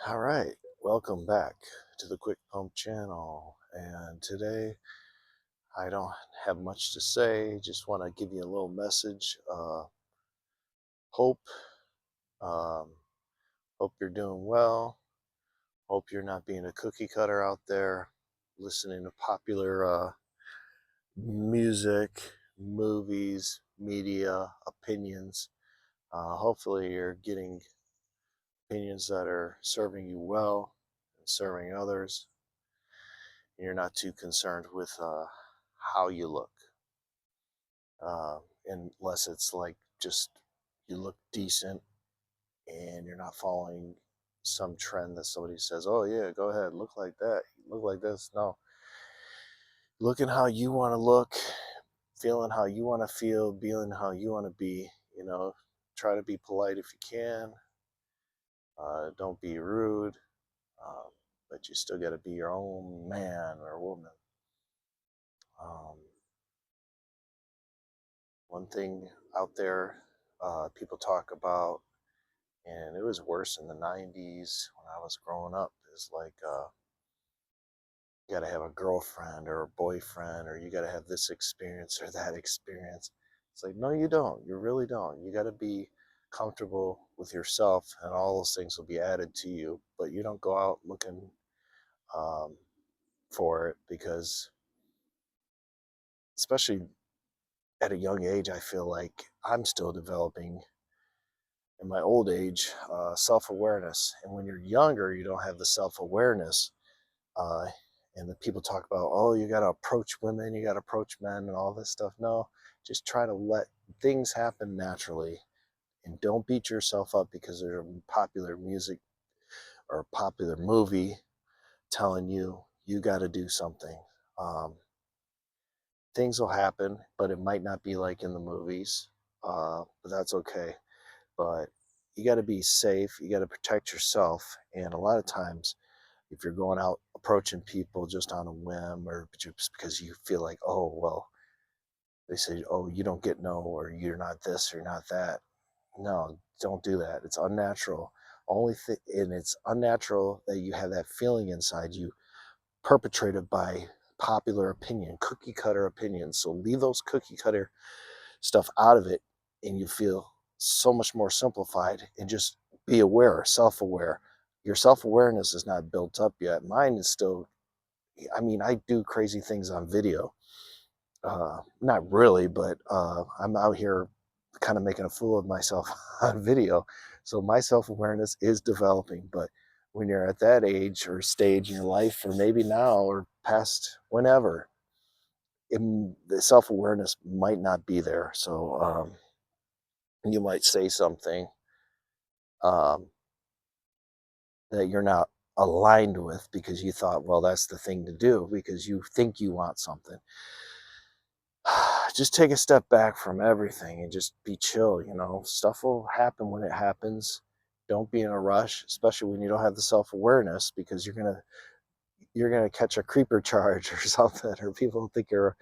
All right, welcome back to the Quick Pump channel. And today I don't have much to say, just want to give you a little message. Hope, um, hope you're doing well. Hope you're not being a cookie cutter out there, listening to popular music, movies, media, opinions. Hopefully, you're getting opinions that are serving you well and serving others. You're not too concerned with how you look, unless it's like just you look decent and you're not following some trend that somebody says, "Oh yeah, go ahead, look like that, look like this." No, looking how you want to look, feeling how you want to feel, being how you want to be. You know, try to be polite if you can. Don't be rude, um, but you still got to be your own man or woman. Um, One thing out there people talk about, and it was worse in the 90s when I was growing up, is like you got to have a girlfriend or a boyfriend, or you got to have this experience or that experience. It's like, no, you don't. You really don't. You got to be comfortable with yourself, and all those things will be added to you. But you don't go out looking um, for it because, especially at a young age, I feel like I'm still developing in my old age, self awareness. And when you're younger, you don't have the self awareness. Uh, and the people talk about, oh, you got to approach women, you got to approach men, and all this stuff. No, just try to let things happen naturally, and don't beat yourself up because there's a popular music or a popular movie telling you you got to do something. Um, Things will happen, but it might not be like in the movies. But that's okay. But you got to be safe. You got to protect yourself. And a lot of times, if you're going out approaching people just on a whim or just because you feel like, oh, well, they say, oh, you don't get no, or you're not this or not that. No, don't do that. It's unnatural. And it's unnatural that you have that feeling inside you perpetrated by popular opinion, cookie cutter opinions. So leave those cookie cutter stuff out of it, and you feel so much more simplified, and just be aware, self-aware. Your self-awareness is not built up yet. Mine is still, I mean, I do crazy things on video. Not really, but I'm out here kind of making a fool of myself on video. So my self-awareness is developing. But when you're at that age or stage in your life, or maybe now or past whenever, the self-awareness might not be there. So you might say something um, that you're not aligned with because you thought, well, that's the thing to do because you think you want something. Just take a step back from everything and just be chill. Stuff will happen when it happens. Don't be in a rush, especially when you don't have the self-awareness, because you're gonna catch a creeper charge or something, or people think you're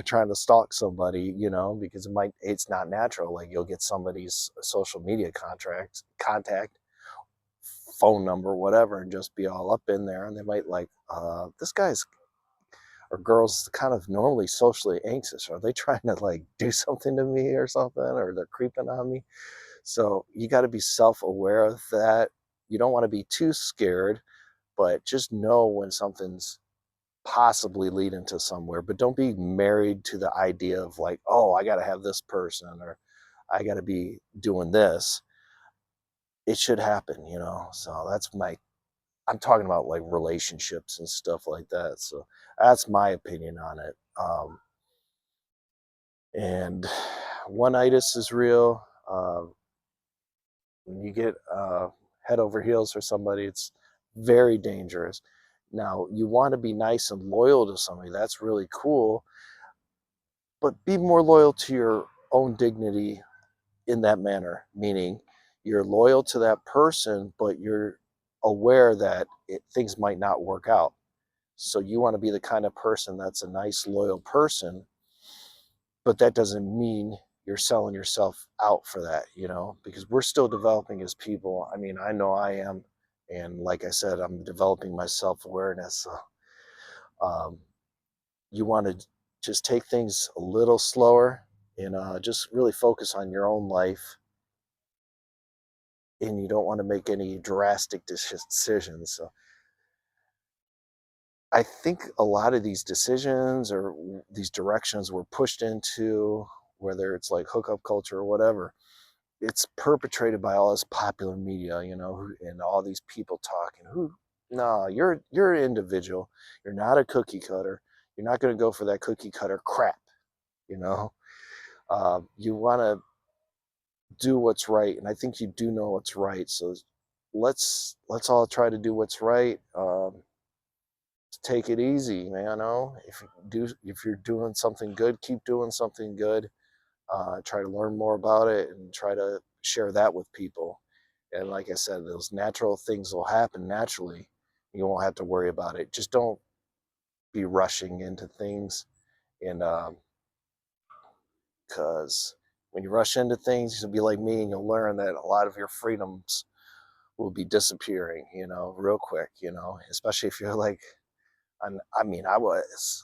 trying to stalk somebody, because it's not natural. Like, you'll get somebody's social media contact, phone number, whatever, and just be all up in there, and they might like, this guy's or girls kind of normally socially anxious. Are they trying to like do something to me or something, or they're creeping on me? So you got to be self-aware of that. You don't want to be too scared, but just know when something's possibly leading to somewhere. But don't be married to the idea of like, oh, I got to have this person, or I got to be doing this. It should happen. So I'm talking about like relationships and stuff like that. So that's my opinion on it. And one-itis is real. When you get head over heels for somebody, it's very dangerous. Now, you want to be nice and loyal to somebody. That's really cool. But be more loyal to your own dignity in that manner, meaning you're loyal to that person, but you're aware that things might not work out. So you want to be the kind of person that's a nice, loyal person, but that doesn't mean you're selling yourself out for that, because we're still developing as people. I mean, I know I am, And like I said, I'm developing my self-awareness. So, um, you want to just take things a little slower and just really focus on your own life. And you don't want to make any drastic decisions. So I think a lot of these decisions or these directions we're pushed into, whether it's like hookup culture or whatever, it's perpetrated by all this popular media, and all these people talking. No, you're an individual. You're not a cookie cutter. You're not going to go for that cookie cutter crap. You know, you want to do what's right, and I think you do know what's right. So let's all try to do what's right. Take it easy, man. If you're doing something good, keep doing something good. Try to learn more about it and try to share that with people. And like I said, those natural things will happen naturally. You won't have to worry about it. Just don't be rushing into things, and because when you rush into things, you'll be like me, and you'll learn that a lot of your freedoms will be disappearing, real quick. Especially if you're like, I mean, I was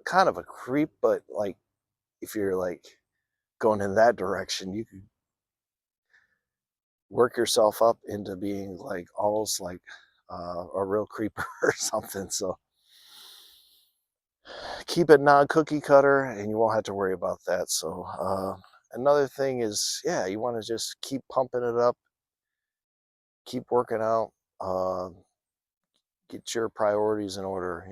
kind of a creep, but like if you're like going in that direction, you could work yourself up into being like almost like a real creeper or something. So keep it non cookie cutter and you won't have to worry about that. So, another thing is, yeah, you want to just keep pumping it up, keep working out, uh, get your priorities in order,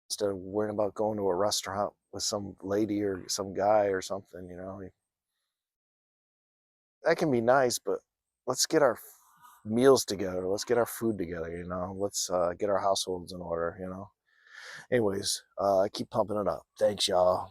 instead of worrying about going to a restaurant with some lady or some guy or something, that can be nice, but let's get our meals together. Let's get our food together, let's get our households in order. Anyways, keep pumping it up. Thanks, y'all.